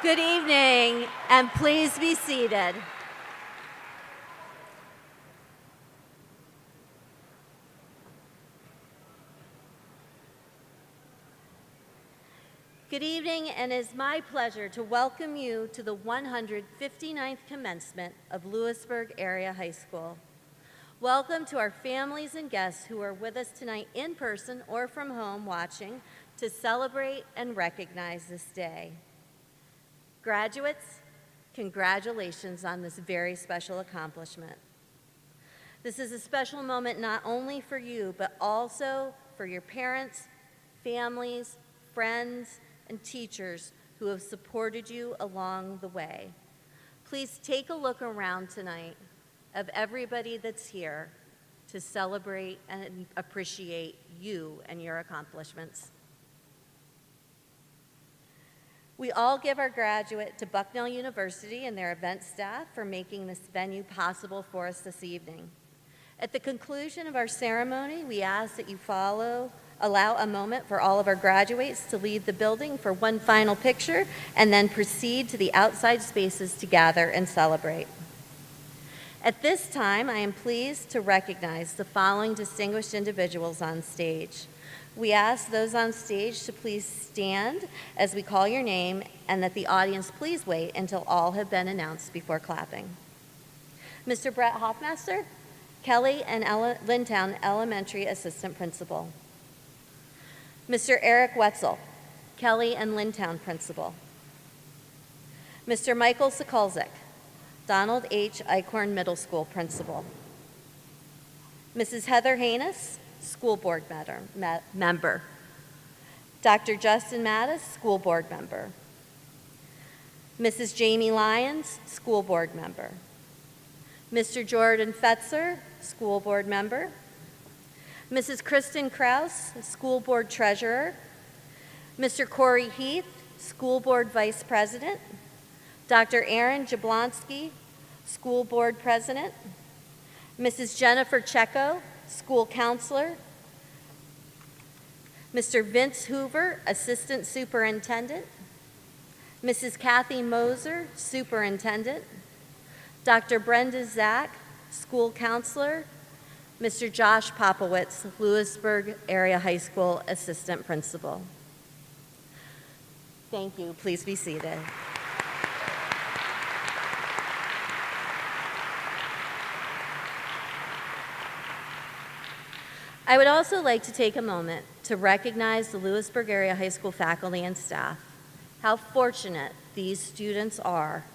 Good evening, and please be seated. Good evening, and it is my pleasure to welcome you to the 159th commencement of Lewisburg Area High School. Welcome to our families and guests who are with us tonight in person or from home watching to celebrate and recognize this day. Graduates, congratulations on this very special accomplishment. This is a special moment not only for you, but also for your parents, families, friends, and teachers who have supported you along the way. Please take a look around tonight of everybody that's here to celebrate and appreciate you and your accomplishments. We all give our graduate to Bucknell University and their event staff for making this venue possible for us this evening. At the conclusion of our ceremony, we ask that you allow a moment for all of our graduates to leave the building for one final picture and then proceed to the outside spaces to gather and celebrate. At this time, I am pleased to recognize the following distinguished individuals on stage. We ask those on stage to please stand as we call your name and that the audience please wait until all have been announced before clapping. Mr. Brett Hoffmaster, Kelly and Lintown Elementary Assistant Principal. Mr. Eric Wetzel, Kelly and Lintown Principal. Mr. Michael Sokolzik, Donald H. Eichhorn Middle School Principal. Mrs. Heather Haynes, School Board Member. Dr. Justin Mattis, School Board Member. Mrs. Jamie Lyons, School Board Member. Mr. Jordan Fetzer, School Board Member. Mrs. Kristen Kraus, School Board Treasurer. Mr. Corey Heath, School Board Vice President. Dr. Aaron Jablonski, School Board President. Mrs. Jennifer Checco, School Counselor. Mr. Vince Hoover, Assistant Superintendent. Mrs. Kathy Moser, Superintendent. Dr. Brenda Zach, School Counselor. Mr. Josh Popowitz, Lewisburg Area High School Assistant Principal. Thank you. Please be seated. I would also like to take a moment to recognize the Lewisburg Area High School faculty and staff. How fortunate these students are.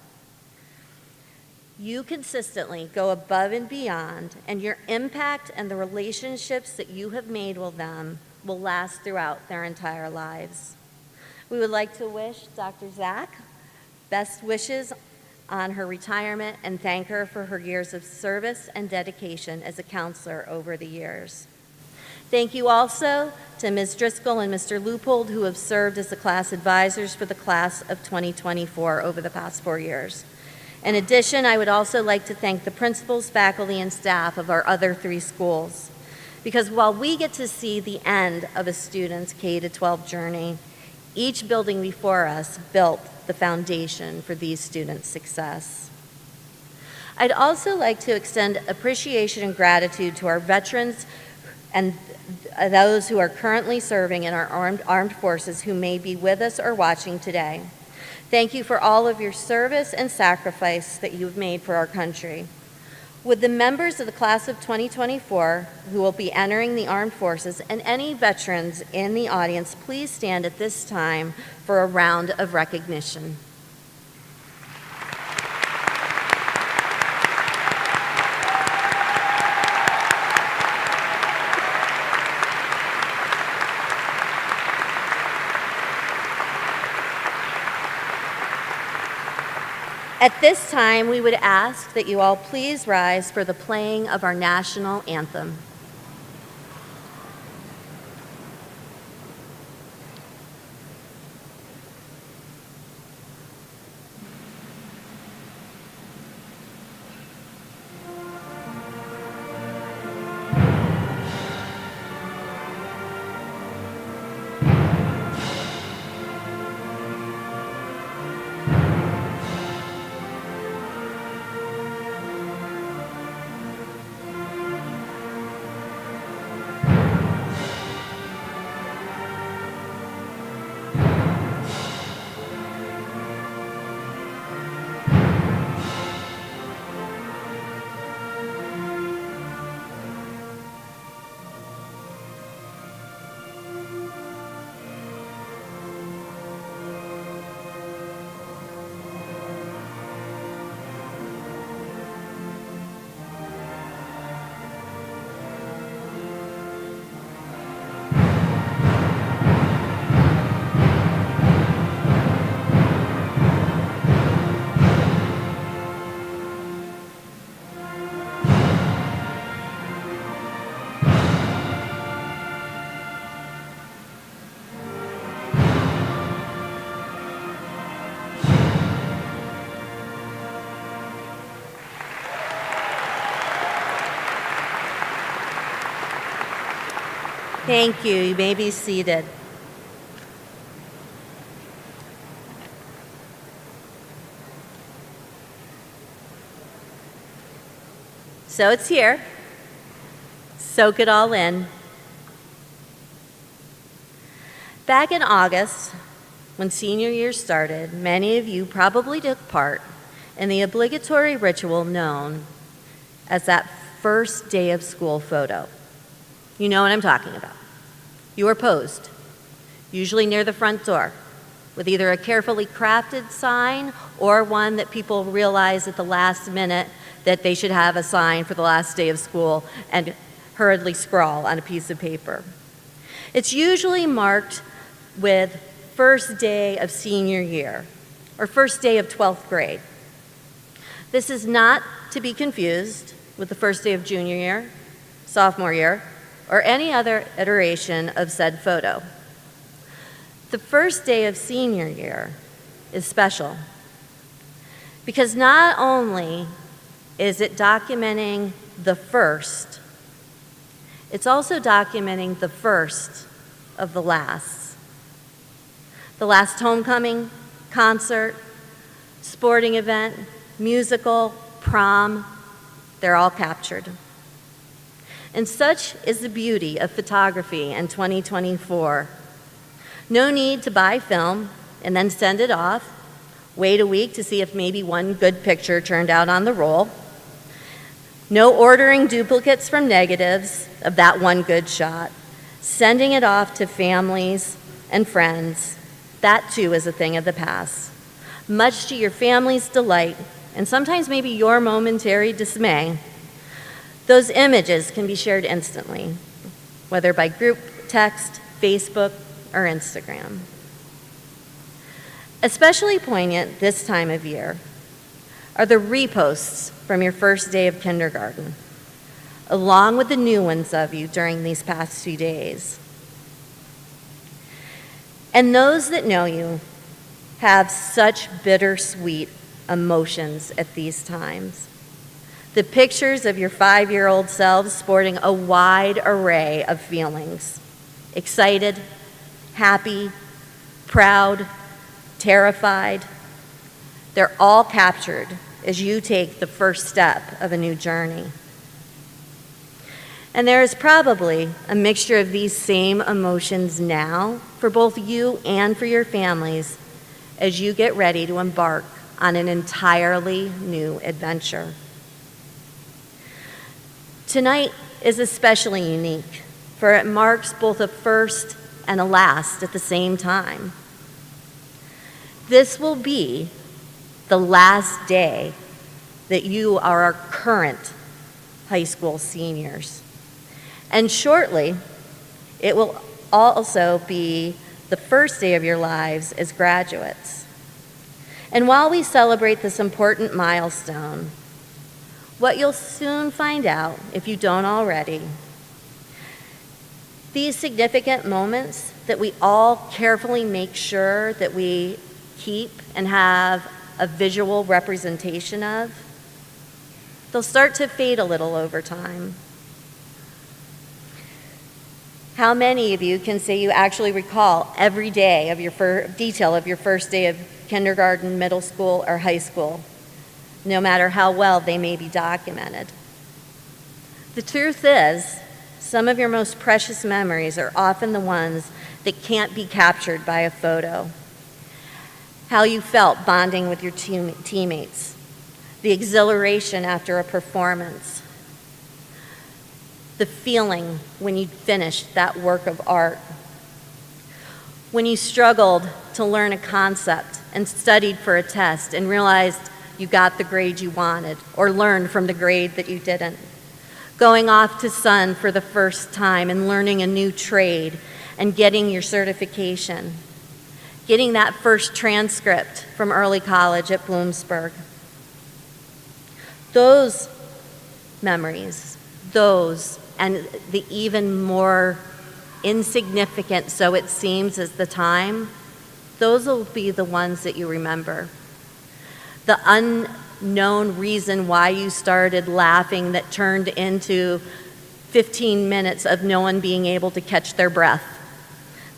You consistently go above and beyond, and your impact and the relationships that you have made with them will last throughout their entire lives. We would like to wish Dr. Zach best wishes on her retirement and thank her for her years of service and dedication as a counselor over the years. Thank you also to Ms. Driscoll and Mr. Leupold, who have served as the class advisors for the class of 2024 over the past 4 years. In addition, I would also like to thank the principals, faculty, and staff of our other 3 schools, because while we get to see the end of a student's K-12 journey, each building before us built the foundation for these students' success. I'd also like to extend appreciation and gratitude to our veterans and those who are currently serving in our armed forces who may be with us or watching today. Thank you for all of your service and sacrifice that you've made for our country. Would the members of the class of 2024 who will be entering the armed forces and any veterans in the audience please stand at this time for a round of recognition. At this time, we would ask that you all please rise for the playing of our national anthem. Thank you. You may be seated. So it's here. Soak it all in. Back in August, when senior year started, many of you probably took part in the obligatory ritual known as that first day of school photo. You know what I'm talking about. You are posed, usually near the front door, with either a carefully crafted sign or one that people realize at the last minute that they should have a sign for the last day of school and hurriedly scrawl on a piece of paper. It's usually marked with first day of senior year or first day of 12th grade. This is not to be confused with the first day of junior year, sophomore year, or any other iteration of said photo. The first day of senior year is special because not only is it documenting the first, it's also documenting the first of the last. The last homecoming, concert, sporting event, musical, prom, they're all captured. And such is the beauty of photography in 2024. No need to buy film and then send it off, wait a week to see if maybe one good picture turned out on the roll. No ordering duplicates from negatives of that one good shot, sending it off to families and friends. That too is a thing of the past. Much to your family's delight, and sometimes maybe your momentary dismay, those images can be shared instantly, whether by group text, Facebook, or Instagram. Especially poignant this time of year are the reposts from your first day of kindergarten, along with the new ones of you during these past few days. And those that know you have such bittersweet emotions at these times. The pictures of your 5-year-old selves sporting a wide array of feelings: excited, happy, proud, terrified. They're all captured as you take the first step of a new journey. And there is probably a mixture of these same emotions now for both you and for your families as you get ready to embark on an entirely new adventure. Tonight is especially unique, for it marks both a first and a last at the same time. This will be the last day that you are our current high school seniors. And shortly, it will also be the first day of your lives as graduates. And while we celebrate this important milestone, what you'll soon find out, if you don't already, these significant moments that we all carefully make sure that we keep and have a visual representation of, they'll start to fade a little over time. How many of you can say you actually recall every day of your detail of your first day of kindergarten, middle school, or high school, no matter how well they may be documented? The truth is, some of your most precious memories are often the ones that can't be captured by a photo. How you felt bonding with your teammates, the exhilaration after a performance, the feeling when you finished that work of art, when you struggled to learn a concept and studied for a test and realized you got the grade you wanted or learned from the grade that you didn't, going off to Sun for the first time and learning a new trade and getting your certification, getting that first transcript from early college at Lewisburg. Those memories, those and the even more insignificant, so it seems, as the time, those will be the ones that you remember. The unknown reason why you started laughing that turned into 15 minutes of no one being able to catch their breath,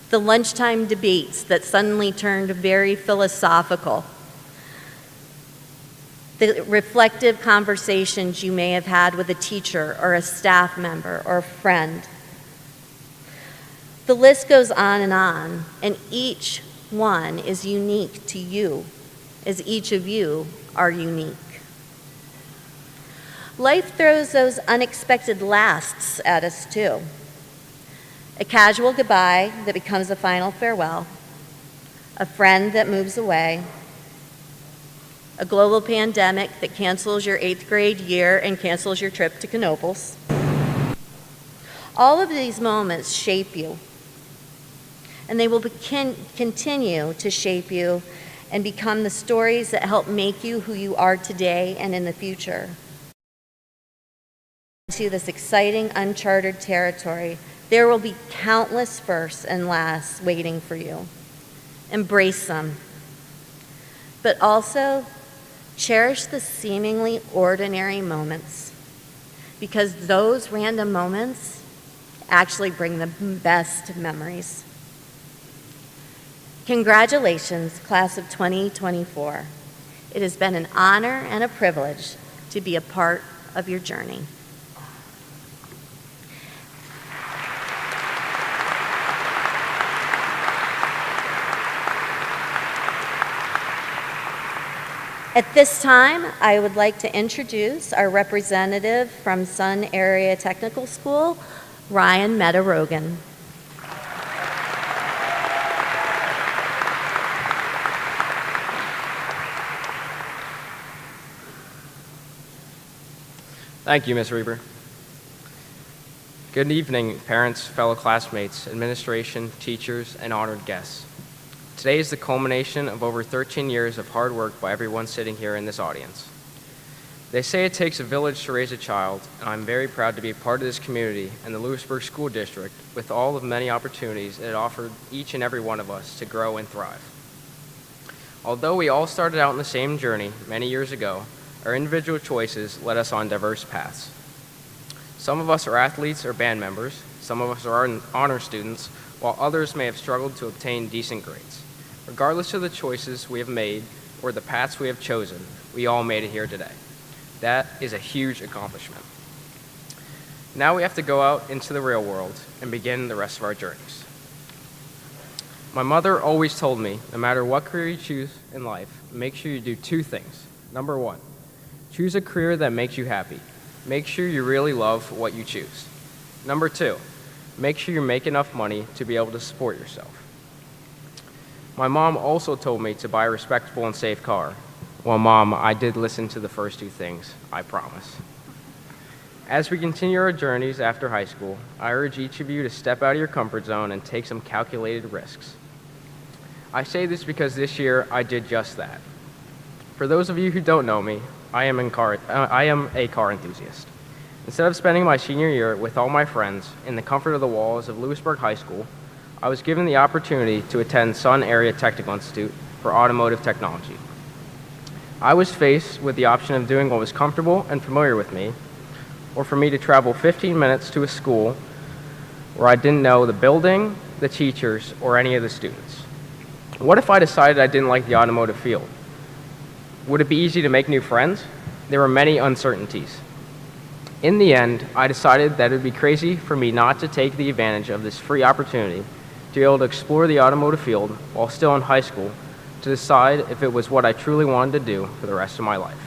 the lunchtime debates that suddenly turned very philosophical, the reflective conversations you may have had with a teacher or a staff member or a friend. The list goes on, and each one is unique to you, as each of you are unique. Life throws those unexpected lasts at us too. A casual goodbye that becomes a final farewell, a friend that moves away, a global pandemic that cancels your 8th grade year and cancels your trip to Knoebels. All of these moments shape you, and they will continue to shape you and become the stories that help make you who you are today and in the future. To this exciting, uncharted territory, there will be countless firsts and lasts waiting for you. Embrace them. But also, cherish the seemingly ordinary moments, because those random moments actually bring the best memories. Congratulations, class of 2024. It has been an honor and a privilege to be a part of your journey. At this time, I would like to introduce our representative from Sun Area Technical School, Ryan Meta-Rogan. Thank you, Ms. Reber. Good evening, parents, fellow classmates, administration, teachers, and honored guests. Today is the culmination of over 13 years of hard work by everyone sitting here in this audience. They say it takes a village to raise a child, and I'm very proud to be a part of this community and the Lewisburg School District with all of the many opportunities it offered each and every one of us to grow and thrive. Although we all started out in the same journey many years ago, our individual choices led us on diverse paths. Some of us are athletes or band members, some of us are honor students, while others may have struggled to obtain decent grades. Regardless of the choices we have made or the paths we have chosen, we all made it here today. That is a huge accomplishment. Now we have to go out into the real world and begin the rest of our journeys. My mother always told me, no matter what career you choose in life, make sure you do two things. Number one, choose a career that makes you happy. Make sure you really love what you choose. Number two, make sure you make enough money to be able to support yourself. My mom also told me to buy a respectable and safe car. Well, Mom, I did listen to the first two things, I promise. As we continue our journeys after high school, I urge each of you to step out of your comfort zone and take some calculated risks. I say this because this year I did just that. For those of you who don't know me, I am a car enthusiast. Instead of spending my senior year with all my friends in the comfort of the walls of Lewisburg High School, I was given the opportunity to attend Sun Area Technical Institute for Automotive Technology. I was faced with the option of doing what was comfortable and familiar with me, or for me to travel 15 minutes to a school where I didn't know the building, the teachers, or any of the students. What if I decided I didn't like the automotive field? Would it be easy to make new friends? There were many uncertainties. In the end, I decided that it would be crazy for me not to take the advantage of this free opportunity to be able to explore the automotive field while still in high school to decide if it was what I truly wanted to do for the rest of my life.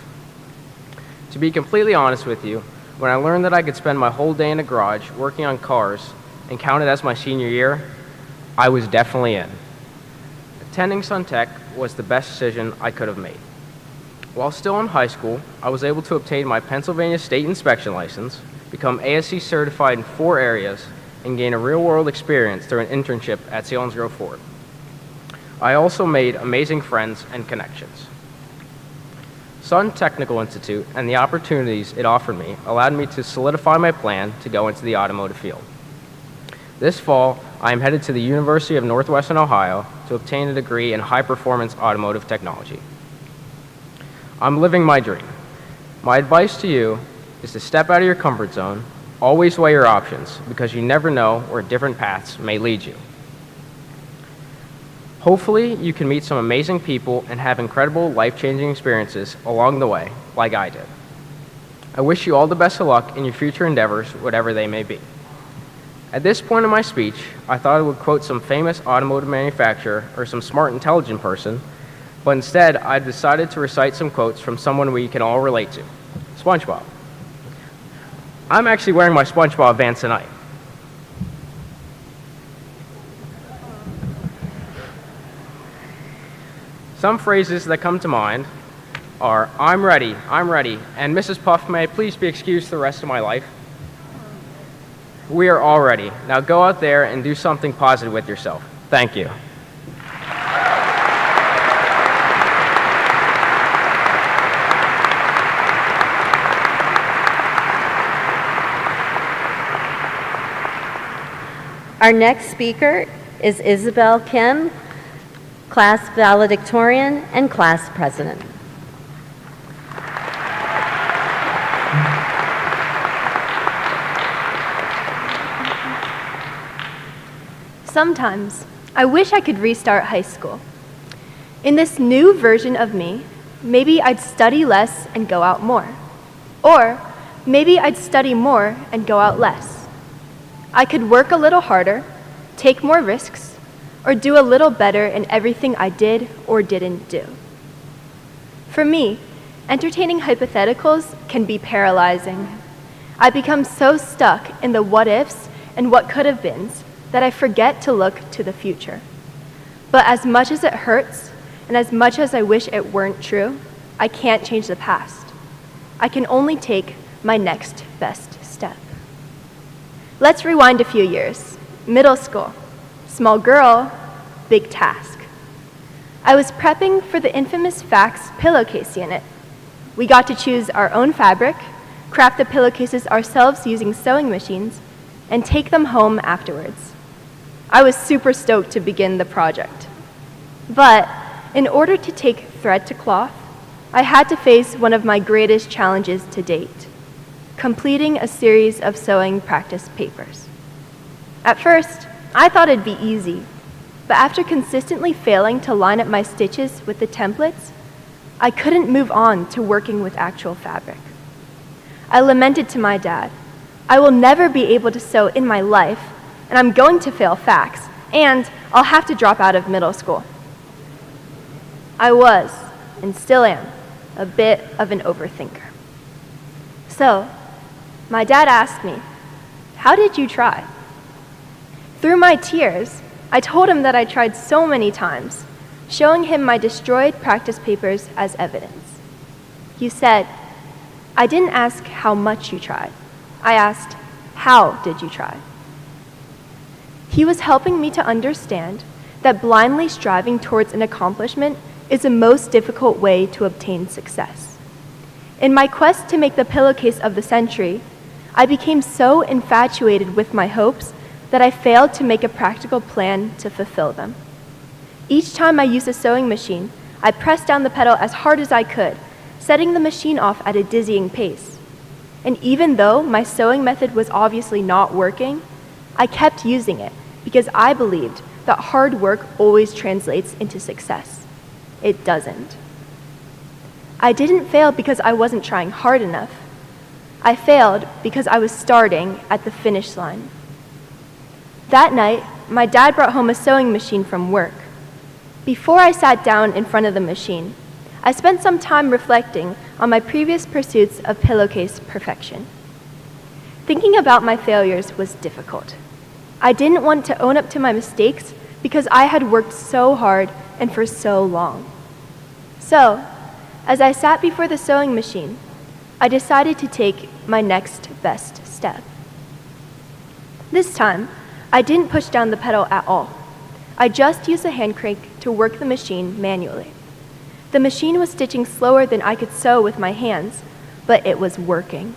To be completely honest with you, when I learned that I could spend my whole day in a garage working on cars and count it as my senior year, I was definitely in. Attending Sun Tech was the best decision I could have made. While still in high school, I was able to obtain my Pennsylvania State Inspection License, become ASC certified in 4 areas, and gain a real-world experience through an internship at Selinsgrove Ford. I also made amazing friends and connections. Sun Technical Institute and the opportunities it offered me allowed me to solidify my plan to go into the automotive field. This fall, I am headed to the University of Northwestern Ohio to obtain a degree in high-performance automotive technology. I'm living my dream. My advice to you is to step out of your comfort zone, Always weigh your options, because you never know where different paths may lead you. Hopefully, you can meet some amazing people and have incredible life-changing experiences along the way, like I did. I wish you all the best of luck in your future endeavors, whatever they may be. At this point in my speech, I thought I would quote some famous automotive manufacturer or some smart, intelligent person, but instead, I decided to recite some quotes from someone we can all relate to, SpongeBob. I'm actually wearing my SpongeBob Vans tonight. Some phrases that come to mind are, I'm ready, and Mrs. Puff, may I please be excused the rest of my life? We are all ready. Now go out there and do something positive with yourself. Thank you. Our next speaker is Isabel Kim, class valedictorian and class president. Sometimes, I wish I could restart high school. In this new version of me, maybe I'd study less and go out more. Or maybe I'd study more and go out less. I could work a little harder, take more risks, or do a little better in everything I did or didn't do. For me, entertaining hypotheticals can be paralyzing. I become so stuck in the what ifs and what could have beens that I forget to look to the future. But as much as it hurts, and as much as I wish it weren't true, I can't change the past. I can only take my next best step. Let's rewind a few years. Middle school. Small girl, big task. I was prepping for the infamous fax pillowcase unit. We got to choose our own fabric, craft the pillowcases ourselves using sewing machines, and take them home afterwards. I was super stoked to begin the project. But in order to take thread to cloth, I had to face one of my greatest challenges to date, completing a series of sewing practice papers. At first, I thought it'd be easy, but after consistently failing to line up my stitches with the templates, I couldn't move on to working with actual fabric. I lamented to my dad, I will never be able to sew in my life, and I'm going to fail fax, and I'll have to drop out of middle school. I was, and still am, a bit of an overthinker. So, my dad asked me, how did you try? Through my tears, I told him that I tried so many times, showing him my destroyed practice papers as evidence. He said, I didn't ask how much you tried. I asked, how did you try? He was helping me to understand that blindly striving towards an accomplishment is the most difficult way to obtain success. In my quest to make the pillowcase of the century, I became so infatuated with my hopes that I failed to make a practical plan to fulfill them. Each time I used a sewing machine, I pressed down the pedal as hard as I could, setting the machine off at a dizzying pace. And even though my sewing method was obviously not working, I kept using it because I believed that hard work always translates into success. It doesn't. I didn't fail because I wasn't trying hard enough. I failed because I was starting at the finish line. That night, my dad brought home a sewing machine from work. Before I sat down in front of the machine, I spent some time reflecting on my previous pursuits of pillowcase perfection. Thinking about my failures was difficult. I didn't want to own up to my mistakes because I had worked so hard and for so long. So, as I sat before the sewing machine, I decided to take my next best step. This time, I didn't push down the pedal at all. I just used a hand crank to work the machine manually. The machine was stitching slower than I could sew with my hands, but it was working.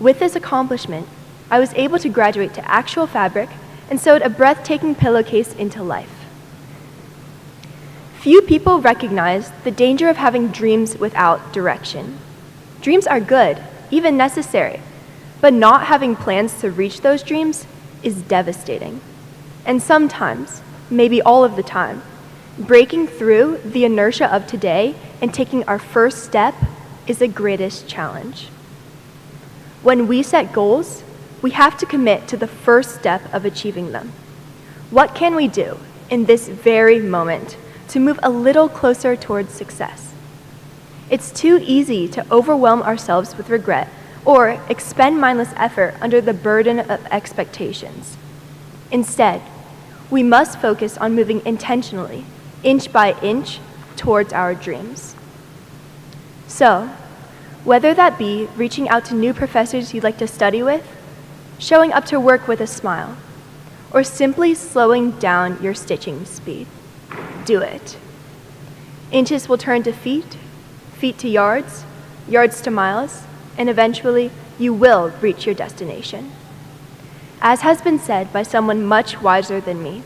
With this accomplishment, I was able to graduate to actual fabric and sewed a breathtaking pillowcase into life. Few people recognize the danger of having dreams without direction. Dreams are good, even necessary, but not having plans to reach those dreams is devastating. And sometimes, maybe all of the time, breaking through the inertia of today and taking our first step is the greatest challenge. When we set goals, we have to commit to the first step of achieving them. What can we do in this very moment to move a little closer towards success? It's too easy to overwhelm ourselves with regret or expend mindless effort under the burden of expectations. Instead, we must focus on moving intentionally, inch by inch, towards our dreams. So, whether that be reaching out to new professors you'd like to study with, showing up to work with a smile, or simply slowing down your stitching speed, do it. Inches will turn to feet, feet to yards, yards to miles, and eventually you will reach your destination. As has been said by someone much wiser than me,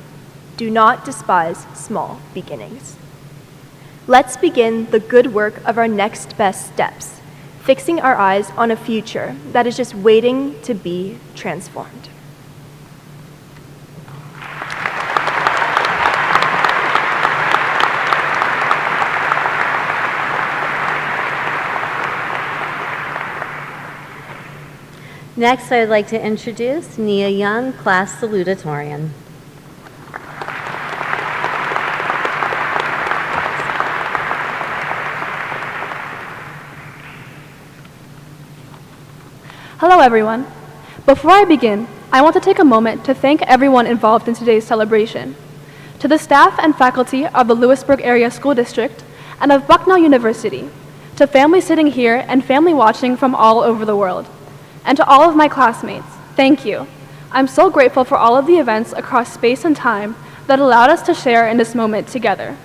do not despise small beginnings. Let's begin the good work of our next best steps, fixing our eyes on a future that is just waiting to be transformed. Next, I would like to introduce Nia Young, class salutatorian. Hello, everyone. Before I begin, I want to take a moment to thank everyone involved in today's celebration. To the staff and faculty of the Lewisburg Area School District and of Bucknell University, to families sitting here and family watching from all over the world, and to all of my classmates, thank you. I'm so grateful for all of the events across space and time that allowed us to share in this moment together.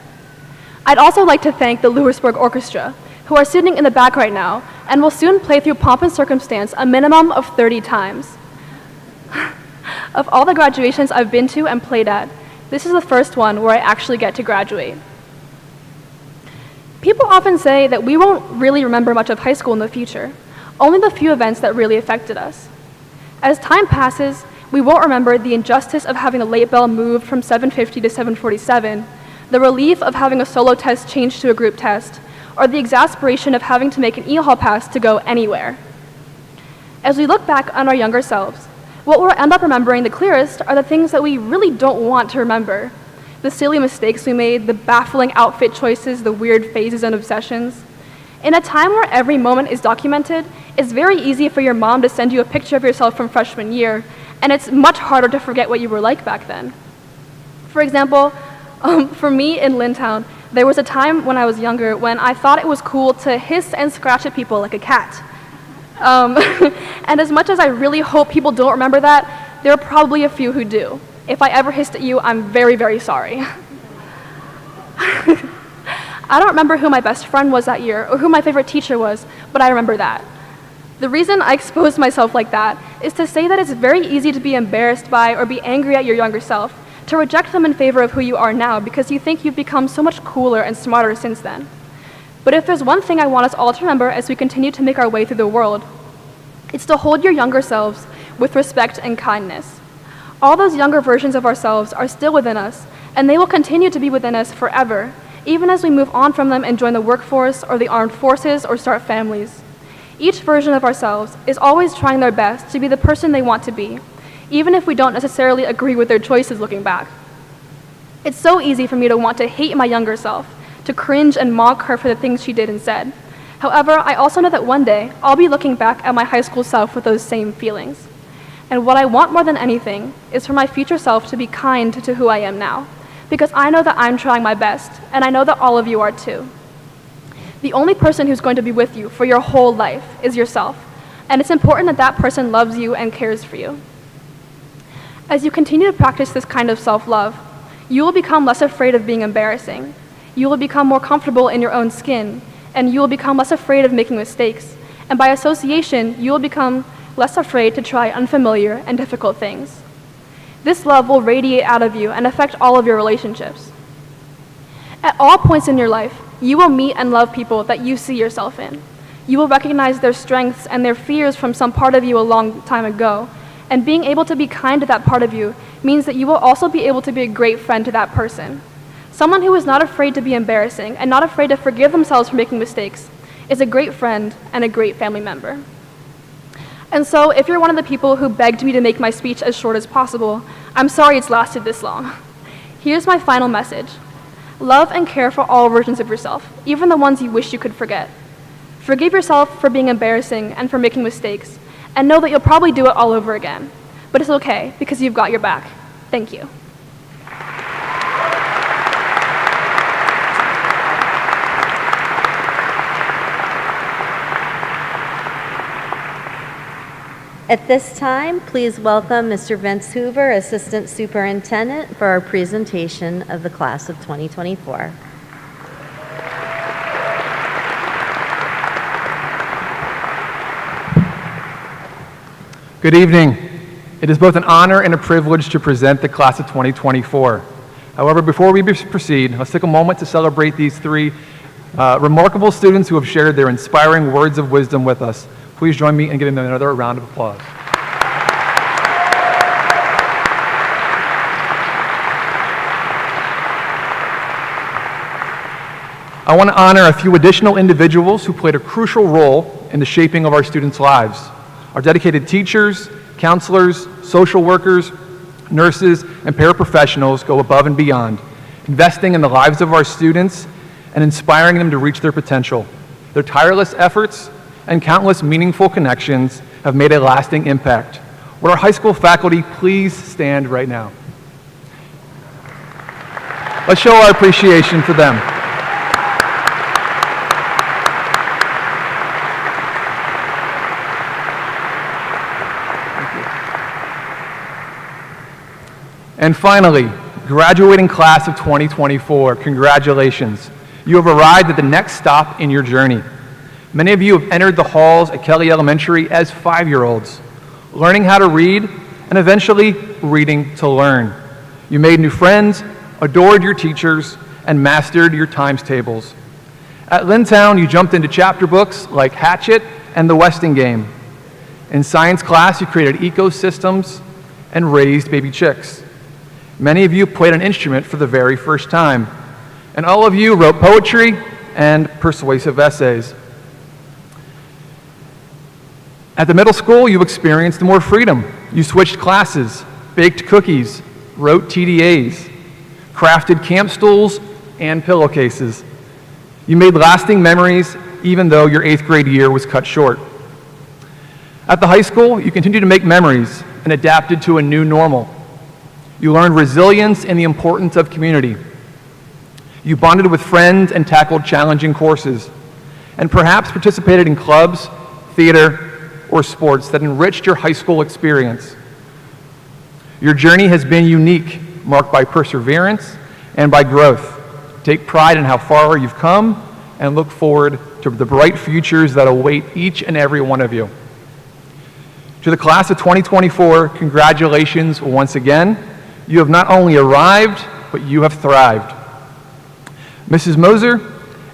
I'd also like to thank the Lewisburg Orchestra, who are sitting in the back right now and will soon play through Pomp and Circumstance a minimum of 30 times. Of all the graduations I've been to and played at, this is the first one where I actually get to graduate. People often say that we won't really remember much of high school in the future, only the few events that really affected us. As time passes, we won't remember the injustice of having the late bell moved from 7:50 to 7:47, the relief of having a solo test changed to a group test, or the exasperation of having to make an e-hall pass to go anywhere. As we look back on our younger selves, what we'll end up remembering the clearest are the things that we really don't want to remember. The silly mistakes we made, the baffling outfit choices, the weird phases and obsessions. In a time where every moment is documented, it's very easy for your mom to send you a picture of yourself from freshman year, and it's much harder to forget what you were like back then. For example, for me in Lintown, there was a time when I was younger when I thought it was cool to hiss and scratch at people like a cat. And as much as I really hope people don't remember that, there are probably a few who do. If I ever hissed at you, I'm very, very sorry. I don't remember who my best friend was that year or who my favorite teacher was, but I remember that. The reason I exposed myself like that is to say that it's very easy to be embarrassed by or be angry at your younger self, to reject them in favor of who you are now because you think you've become so much cooler and smarter since then. But if there's one thing I want us all to remember as we continue to make our way through the world, it's to hold your younger selves with respect and kindness. All those younger versions of ourselves are still within us, and they will continue to be within us forever, even as we move on from them and join the workforce or the armed forces or start families. Each version of ourselves is always trying their best to be the person they want to be, even if we don't necessarily agree with their choices looking back. It's so easy for me to want to hate my younger self, to cringe and mock her for the things she did and said. However, I also know that one day I'll be looking back at my high school self with those same feelings. And what I want more than anything is for my future self to be kind to who I am now, because I know that I'm trying my best, and I know that all of you are too. The only person who's going to be with you for your whole life is yourself, and it's important that that person loves you and cares for you. As you continue to practice this kind of self-love, you will become less afraid of being embarrassing. You will become more comfortable in your own skin, and you will become less afraid of making mistakes. And by association, you will become less afraid to try unfamiliar and difficult things. This love will radiate out of you and affect all of your relationships. At all points in your life, you will meet and love people that you see yourself in. You will recognize their strengths and their fears from some part of you a long time ago. And being able to be kind to that part of you means that you will also be able to be a great friend to that person. Someone who is not afraid to be embarrassing and not afraid to forgive themselves for making mistakes is a great friend and a great family member. And so, if you're one of the people who begged me to make my speech as short as possible, I'm sorry it's lasted this long. Here's my final message. Love and care for all versions of yourself, even the ones you wish you could forget. Forgive yourself for being embarrassing and for making mistakes, and know that you'll probably do it all over again. But it's okay, because you've got your back. Thank you. At this time, please welcome Mr. Vince Hoover, Assistant Superintendent, for our presentation of the class of 2024. Good evening. It is both an honor and a privilege to present the class of 2024. However, before we proceed, let's take a moment to celebrate these three remarkable students who have shared their inspiring words of wisdom with us. Please join me in giving them another round of applause. I want to honor a few additional individuals who played a crucial role in the shaping of our students' lives. Our dedicated teachers, counselors, social workers, nurses, and paraprofessionals go above and beyond, investing in the lives of our students and inspiring them to reach their potential. Their tireless efforts and countless meaningful connections have made a lasting impact. Would our high school faculty please stand right now? Let's show our appreciation for them. And finally, graduating class of 2024, congratulations. You have arrived at the next stop in your journey. Many of you have entered the halls at Kelly Elementary as 5-year-olds, learning how to read and eventually reading to learn. You made new friends, adored your teachers, and mastered your times tables. At Lintown, you jumped into chapter books like Hatchet and The Westing Game. In science class, you created ecosystems and raised baby chicks. Many of you played an instrument for the very first time, and all of you wrote poetry and persuasive essays. At the middle school, you experienced more freedom. You switched classes, baked cookies, wrote TDAs, crafted camp stools and pillowcases. You made lasting memories even though your 8th grade year was cut short. At the high school, you continued to make memories and adapted to a new normal. You learned resilience and the importance of community. You bonded with friends and tackled challenging courses, and perhaps participated in clubs, theater, or sports that enriched your high school experience. Your journey has been unique, marked by perseverance and by growth. Take pride in how far you've come and look forward to the bright futures that await each and every one of you. To the class of 2024, congratulations once again. You have not only arrived, but you have thrived. Mrs. Moser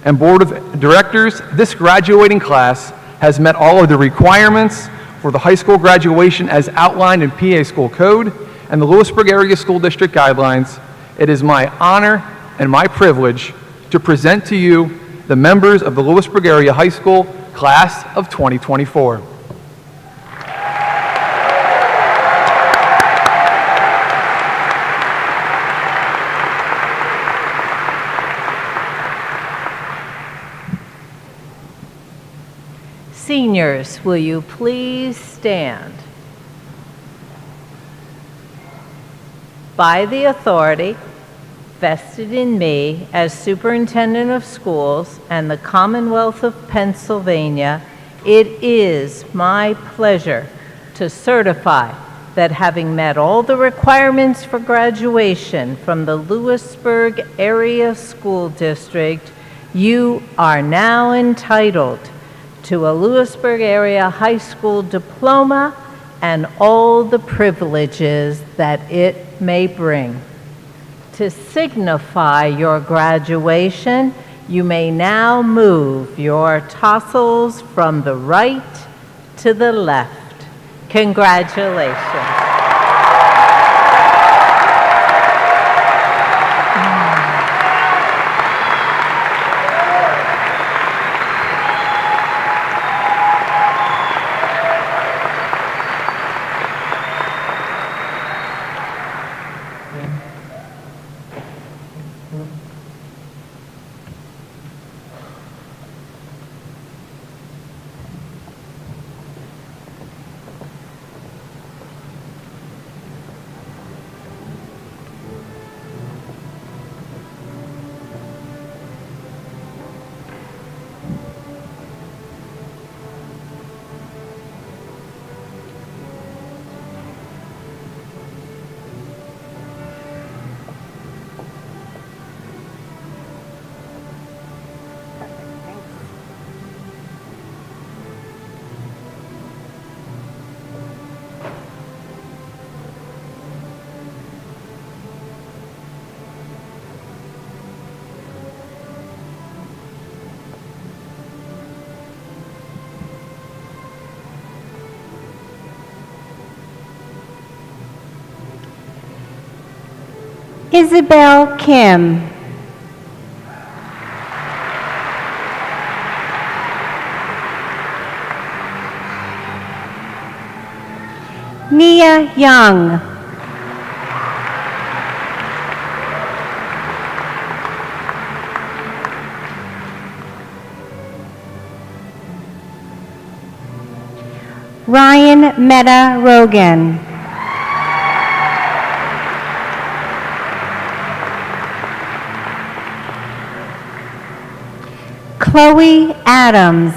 and Board of Directors, this graduating class has met all of the requirements for the high school graduation as outlined in PA School Code and the Lewisburg Area School District Guidelines. It is my honor and my privilege to present to you the members of the Lewisburg Area High School Class of 2024. Seniors, will you please stand? By the authority vested in me as Superintendent of Schools and the Commonwealth of Pennsylvania, it is my pleasure to certify that having met all the requirements for graduation from the Lewisburg Area School District, you are now entitled to a Lewisburg Area High School diploma and all the privileges that it may bring. To signify your graduation, You may now move your tassels from the right to the left. Congratulations. Isabel Kim. Nia Young. Ryan Meta Rogan. Chloe Adams.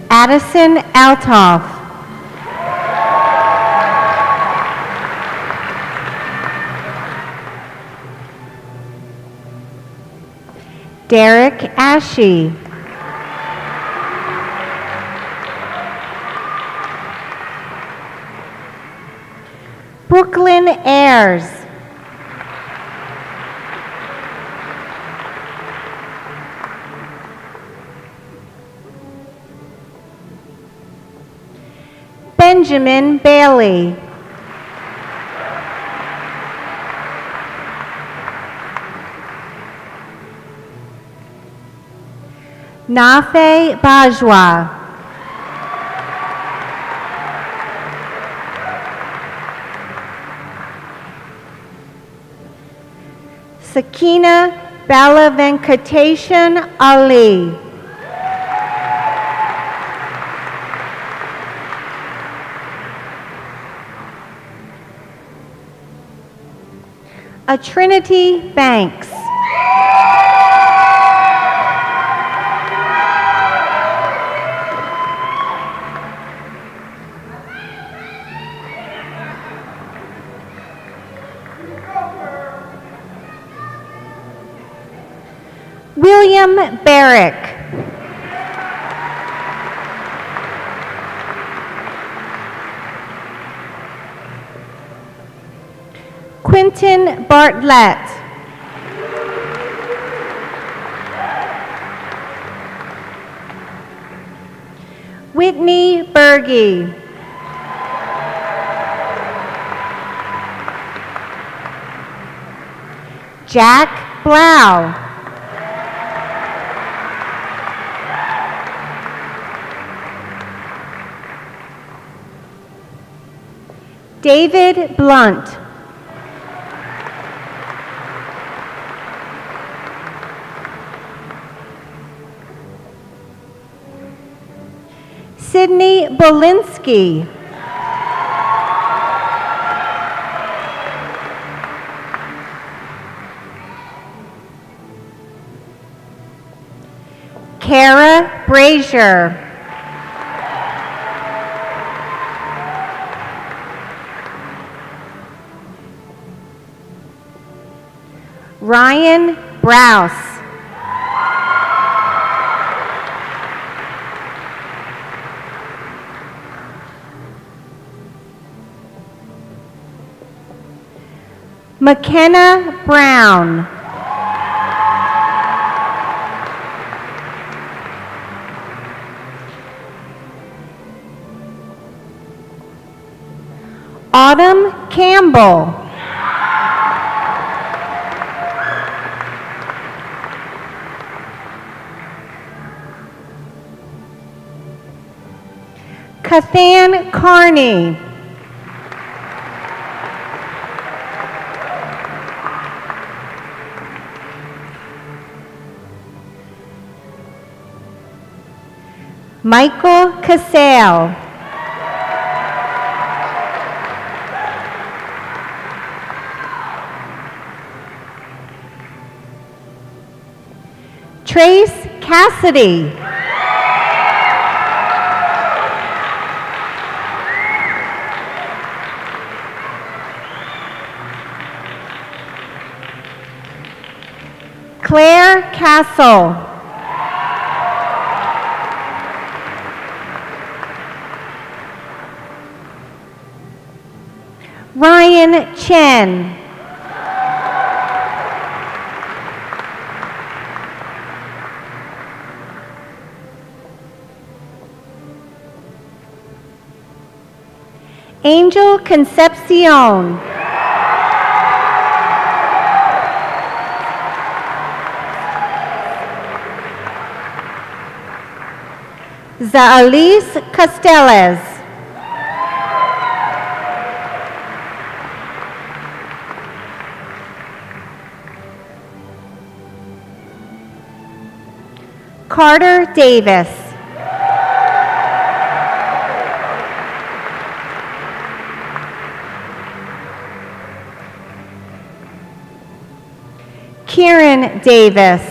Addison Altoff. Derek Ashey. Brooklyn Ayers. Benjamin Bailey. Nafe Bajwa. Sakina Balavenkatation Ali. A Trinity Banks. William Barrick. Quentin Bartlett. Whitney Berge. Jack Blau. David Blunt. Sydney Bolinsky. Kara Brazier. Ryan Browse. McKenna Brown. Autumn Campbell. Kathan Carney. Michael Casale. Trace Cassidy. Claire Castle. Ryan Chen. Angel Concepcion. Zaalis Castellas. Carter Davis. Kieran Davis.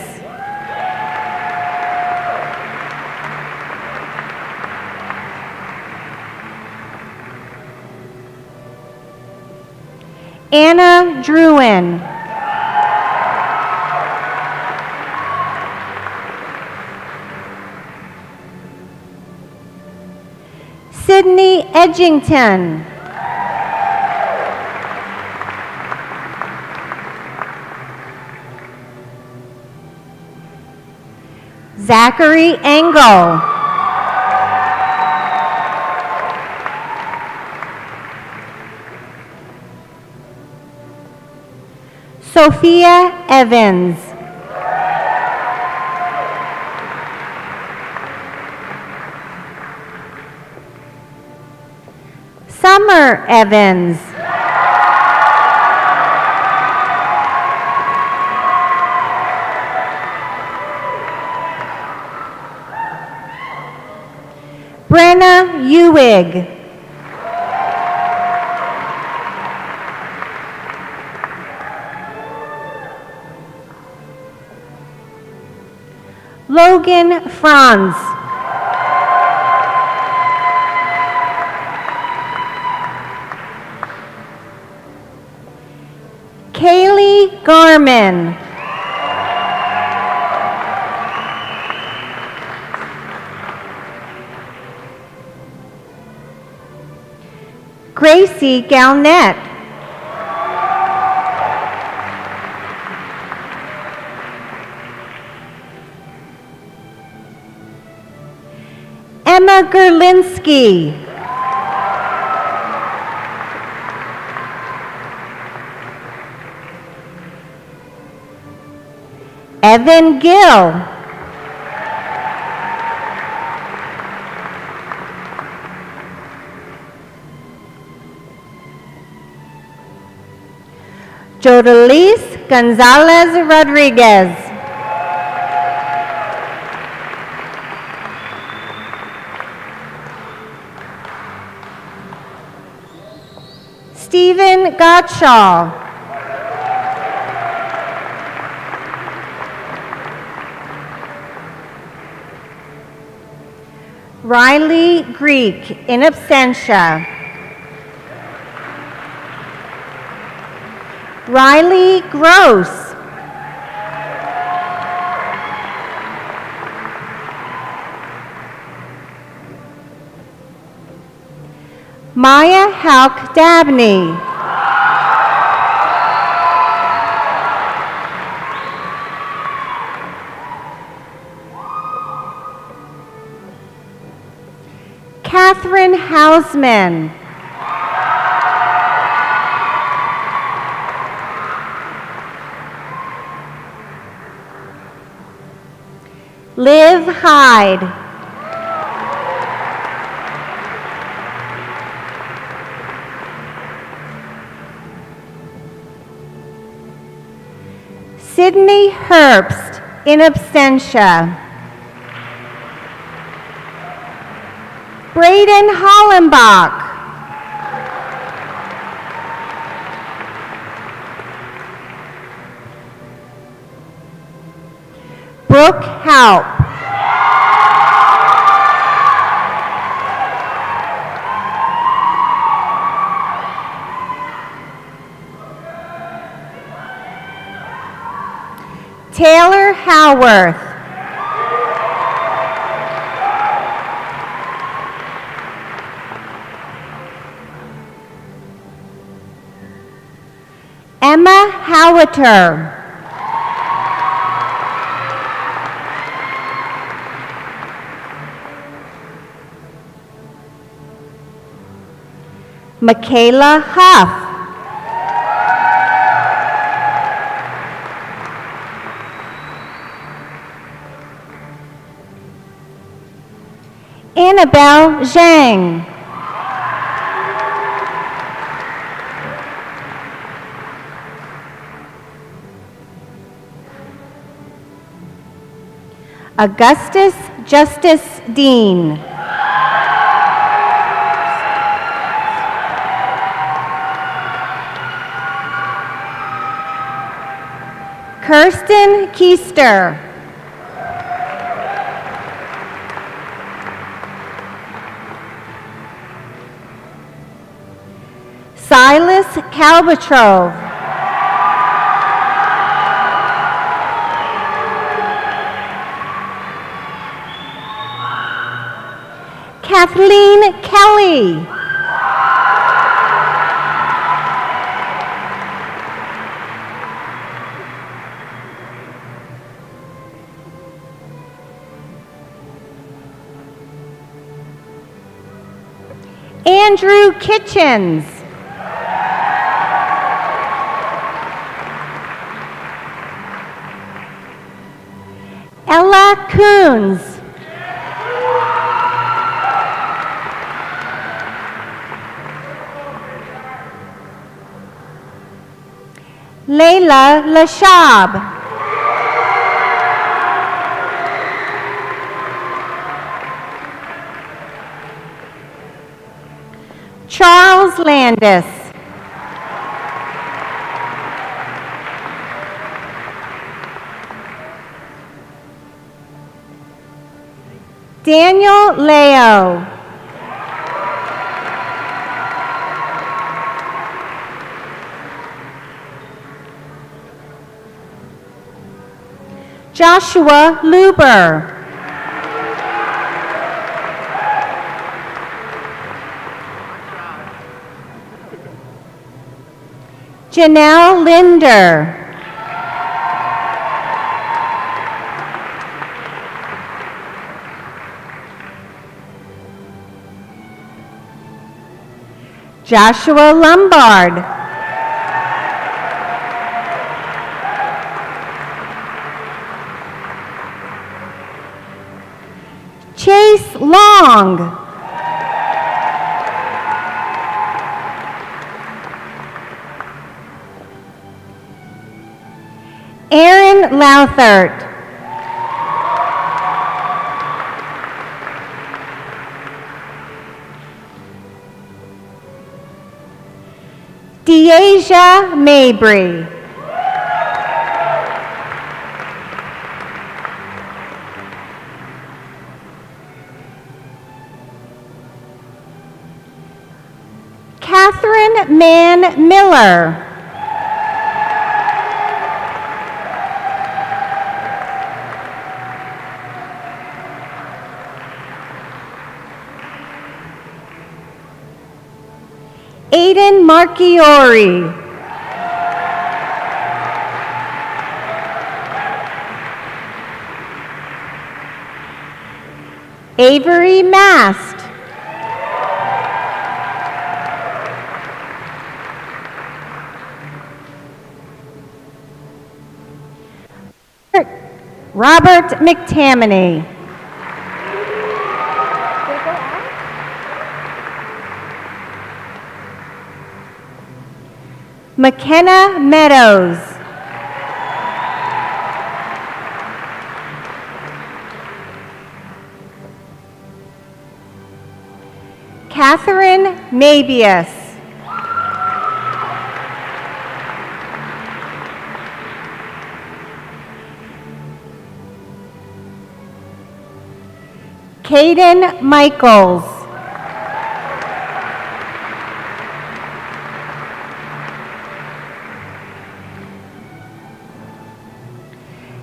Anna Druin. Sydney Edgington. Zachary Engel. Sophia Evans. Summer Evans. Brenna Ewig. Logan Franz. Kaylee Garman. Gracie Galnett. Emma Gerlinski. Evan Gill. Jodalise Gonzalez Rodriguez. Stephen Gottschall. Riley Greek in absentia. Riley Gross. Maya Halk Dabney. Hausman. Liv Hyde. Sydney Herbst, in absentia. Braden Hollenbach. Brooke Haupt. Taylor Howarth. Emma Howiter. Michaela Huff. Annabelle Zhang. Augustus Justice Dean. Kirsten Keister. Silas Kalbatrov. Kathleen Kelly. Andrew Kitchens. Ella Coons. Layla Lashab. Charles Landis. Daniel Leo. Joshua Luber. Janelle Linder. Joshua Lombard. Chase Long. Aaron Lauthert. Deasia Mabry. Catherine Mann Miller. Aiden Marchiori. Avery Mast. Robert McTammany. McKenna Meadows. Catherine Mabius. Caden Michaels.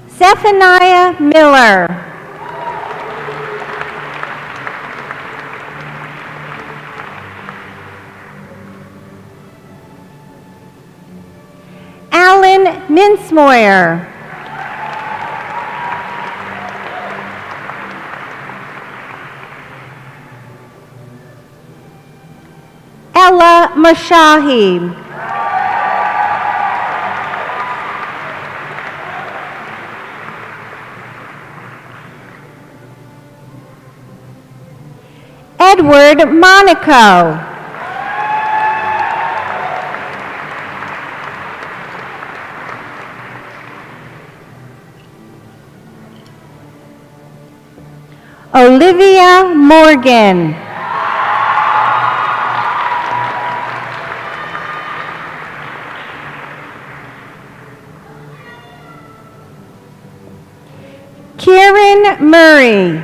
Zephaniah Miller. Alan Ninsmoyer. Ella Mashahi. Edward Monaco. Olivia Morgan. Kieran Murray.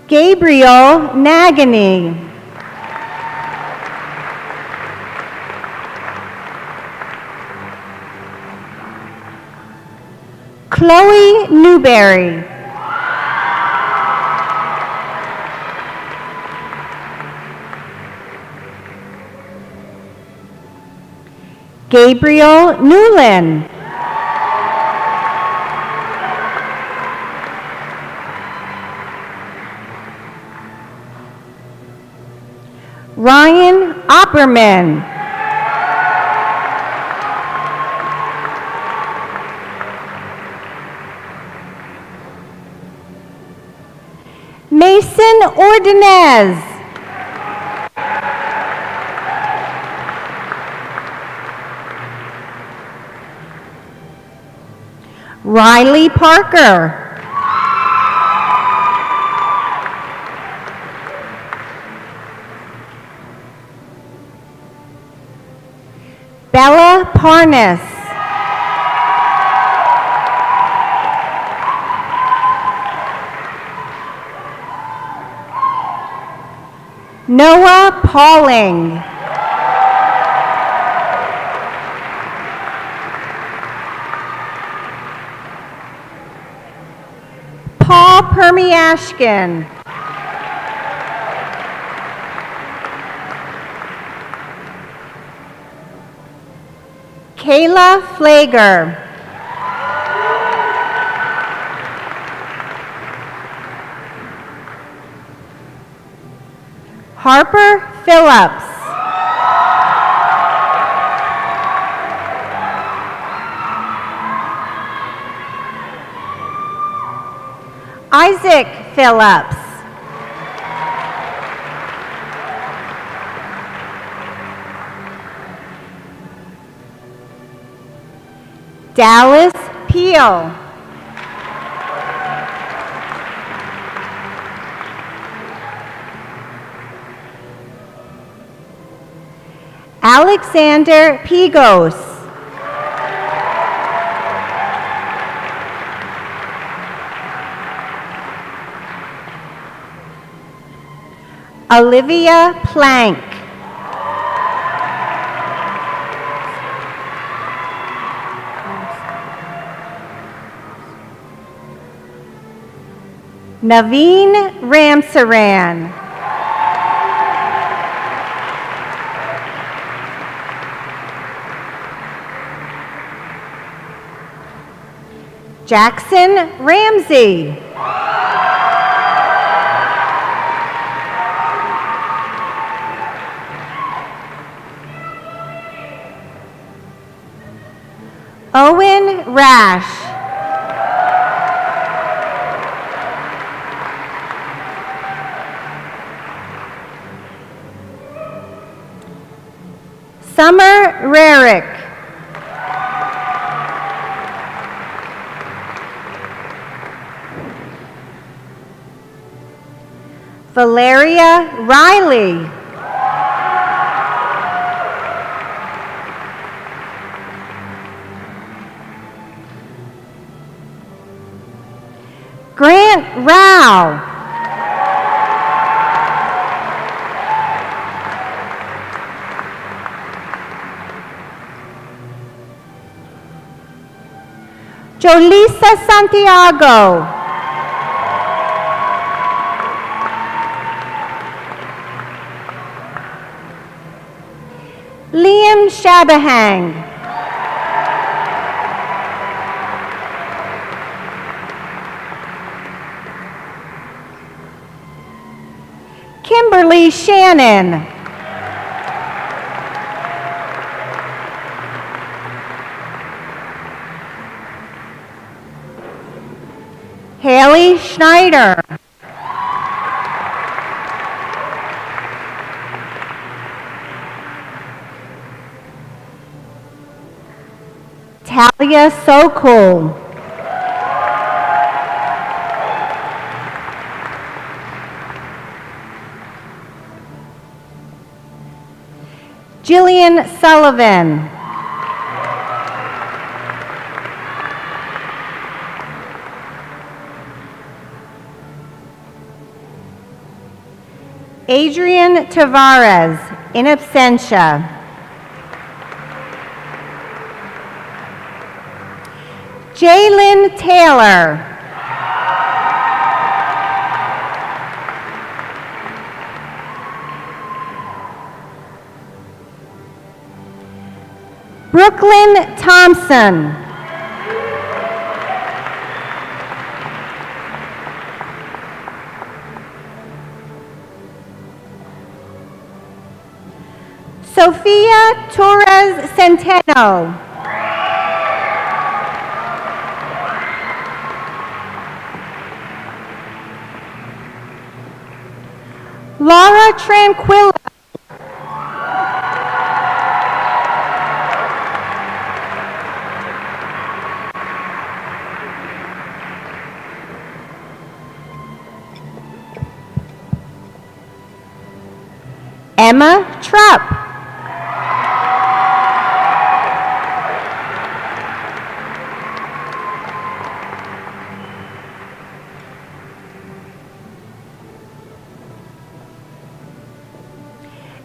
Gabriel Nagany. Chloe Newberry. Gabriel Newland. Ryan Opperman. Mason Ordonez. Riley Parker. Bella Parnas. Noah Pauling. Paul Permiashkin. Kayla Flager. Harper Phillips. Isaac Phillips. Dallas Peel. Alexander Pigos. Olivia Plank. Naveen Ramsaran. Jackson Ramsey. Rash. Summer Rarick. Valeria Riley. Grant Rao. Jolisa Santiago. Liam Shabahang. Kimberly Shannon. Haley Schneider. Talia Sokol. Jillian Sullivan. Adrian Tavares, in absentia. Jalen Taylor. Brooklyn Thompson. Sofia Torres Centeno. Laura Tranquillo. Emma Trupp.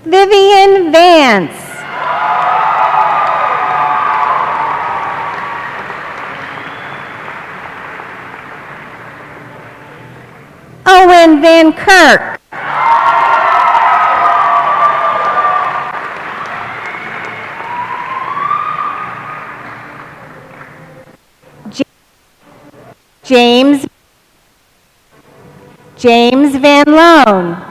Vivian Vance. Owen Van Kirk. James Van Loan.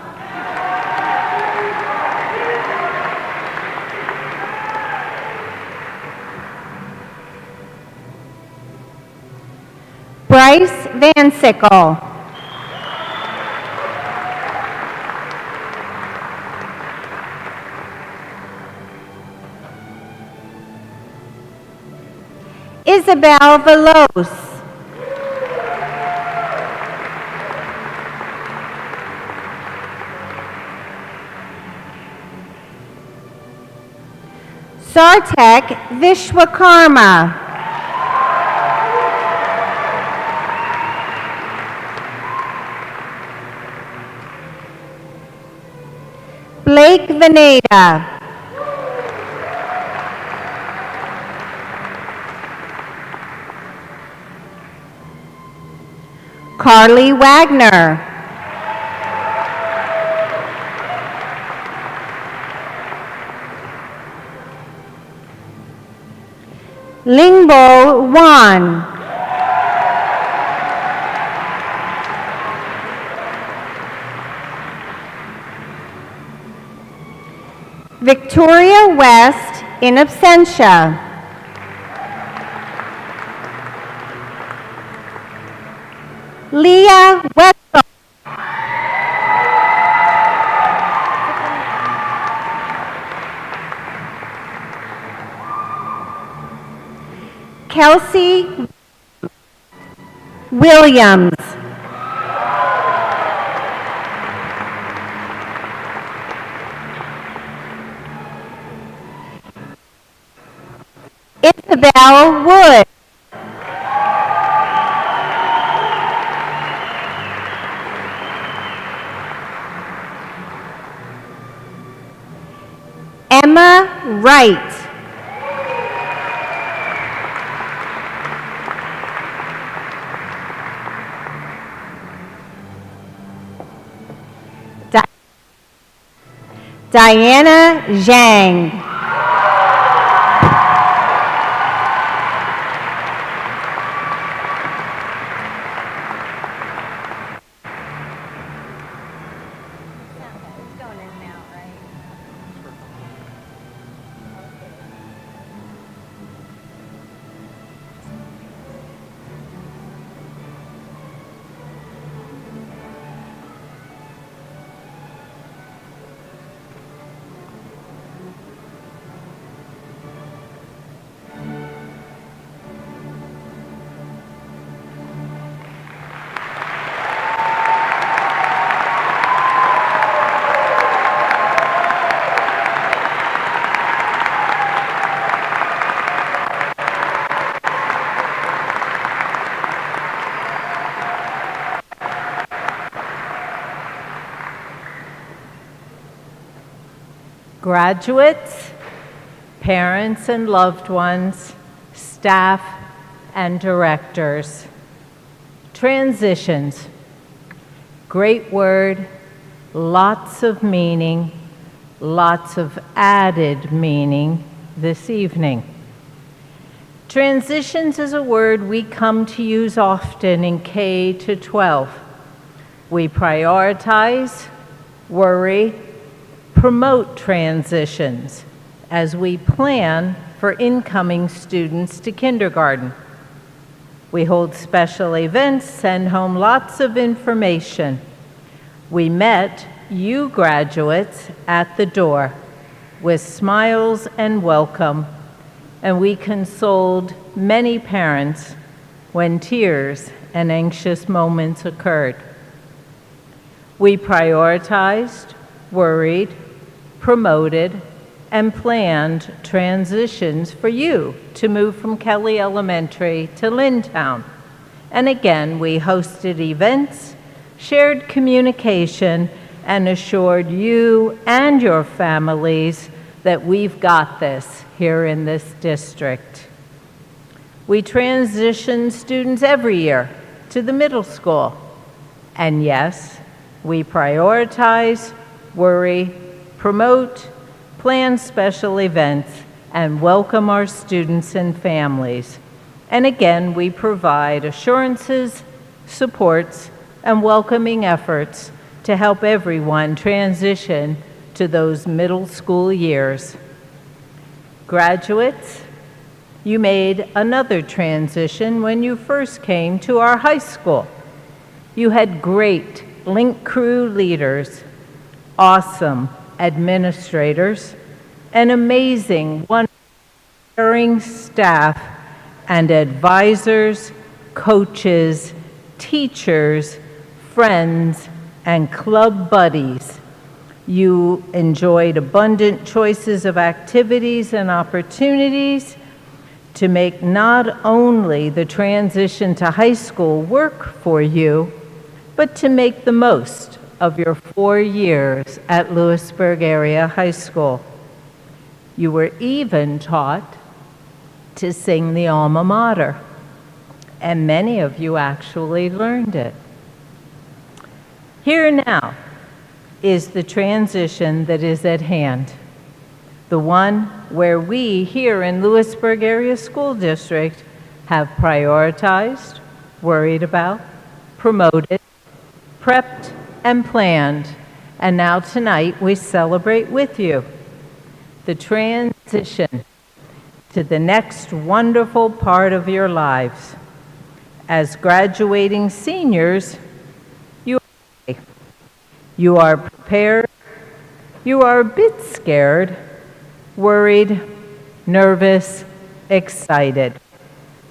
Bryce Van Sickle. Isabel Velos. Sartek Vishwakarma. Blake Veneta. Carly Wagner. Lingbo Wan. Victoria West, in absentia. Leah Wetzel. Kelsey Williams. Isabel Wood. Emma Wright. Diana Zhang. Graduates, parents and loved ones, staff and directors. Transitions. Great word, lots of meaning, lots of added meaning this evening. Transitions is a word we come to use often in K to 12. We prioritize, worry, promote transitions as we plan for incoming students to kindergarten. We hold special events, send home lots of information. We met you graduates at the door with smiles and welcome, and we consoled many parents when tears and anxious moments occurred. We prioritized, worried, promoted, and planned transitions for you to move from Kelly Elementary to Lyntown. And again, we hosted events, shared communication, and assured you and your families that we've got this here in this district. We transition students every year to the middle school. And yes, we prioritize, worry, promote, plan special events, and welcome our students and families. And again, we provide assurances, supports, and welcoming efforts to help everyone transition to those middle school years. Graduates, you made another transition when you first came to our high school. You had great Link Crew leaders, awesome administrators, an amazing, caring staff, and advisors, coaches, teachers, friends, and club buddies. You enjoyed abundant choices of activities and opportunities to make not only the transition to high school work for you, but to make the most of your 4 years at Lewisburg Area High School. You were even taught to sing the alma mater, and many of you actually learned it. Here now is the transition that is at hand, the one where we here in Lewisburg Area School District have prioritized, worried about, promoted, prepped, and planned, and now tonight we celebrate with you the transition to the next wonderful part of your lives. As graduating seniors, you are prepared, you are a bit scared, worried, nervous, excited.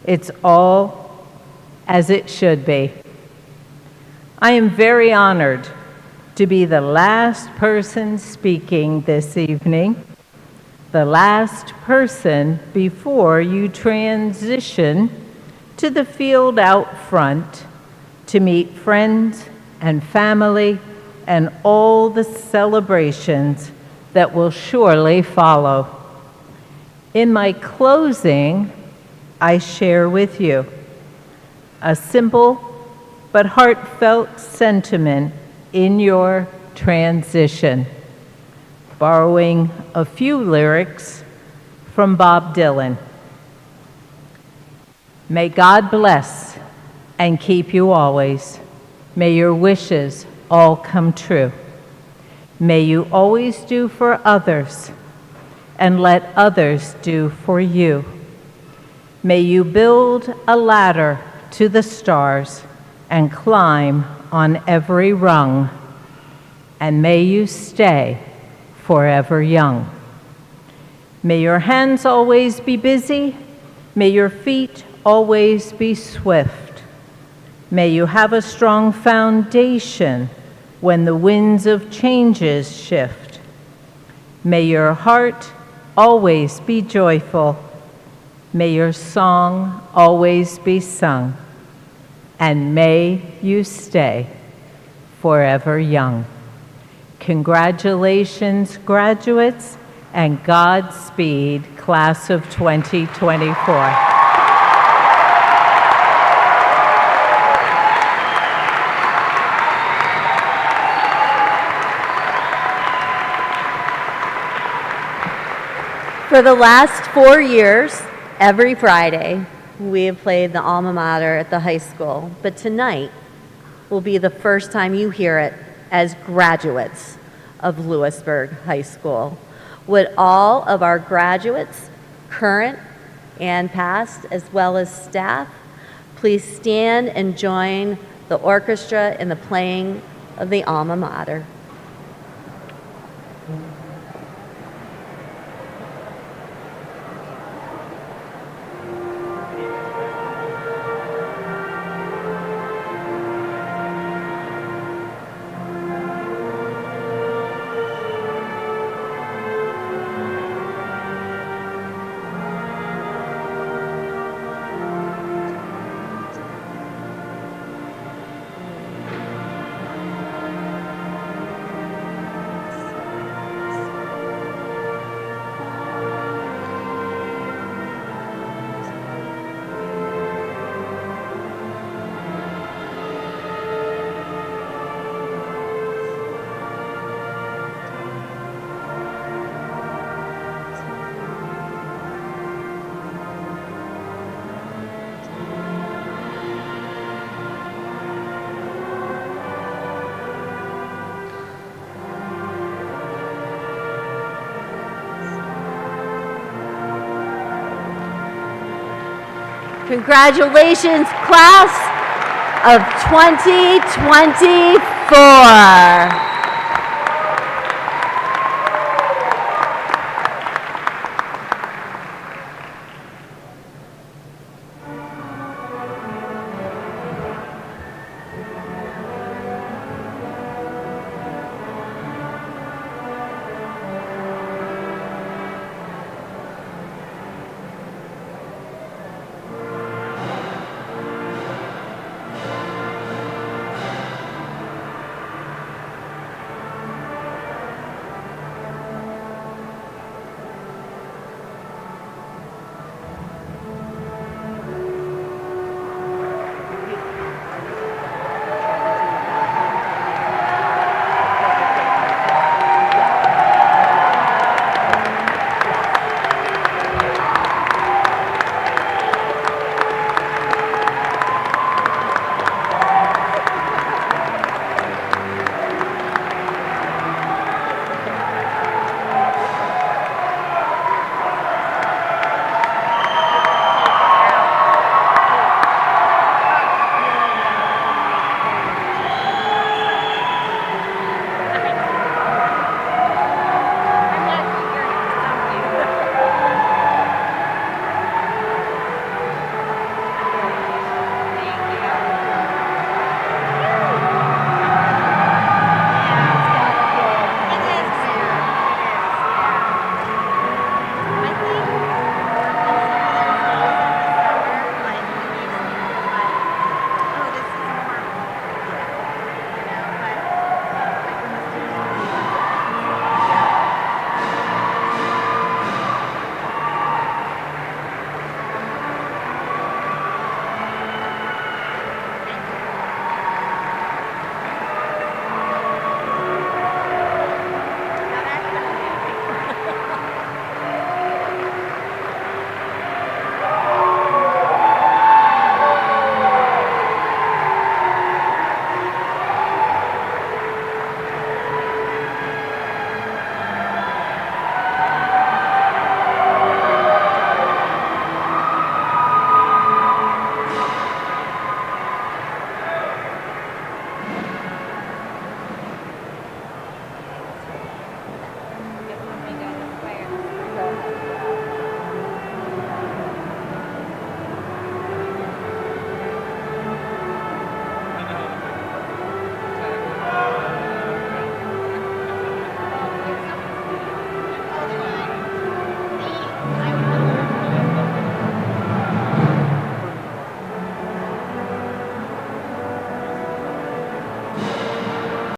It's all as it should be. I am very honored to be the last person speaking this evening, the last person before you transition to the field out front to meet friends and family and all the celebrations that will surely follow. In my closing, I share with you a simple but heartfelt sentiment in your transition, borrowing a few lyrics from Bob Dylan. May God bless and keep you always. May your wishes all come true. May you always do for others and let others do for you. May you build a ladder to the stars and climb on every rung. And may you stay forever young. May your hands always be busy. May your feet always be swift. May you have a strong foundation when the winds of changes shift. May your heart always be joyful. May your song always be sung. And may you stay forever young. Congratulations, graduates, and Godspeed, class of 2024. For the last 4 years, every Friday, we have played the alma mater at the high school, but tonight will be the first time you hear it as graduates of Lewisburg High School. Would all of our graduates, current and past, as well as staff, please stand and join the orchestra in the playing of the alma mater. Congratulations, class of 2024.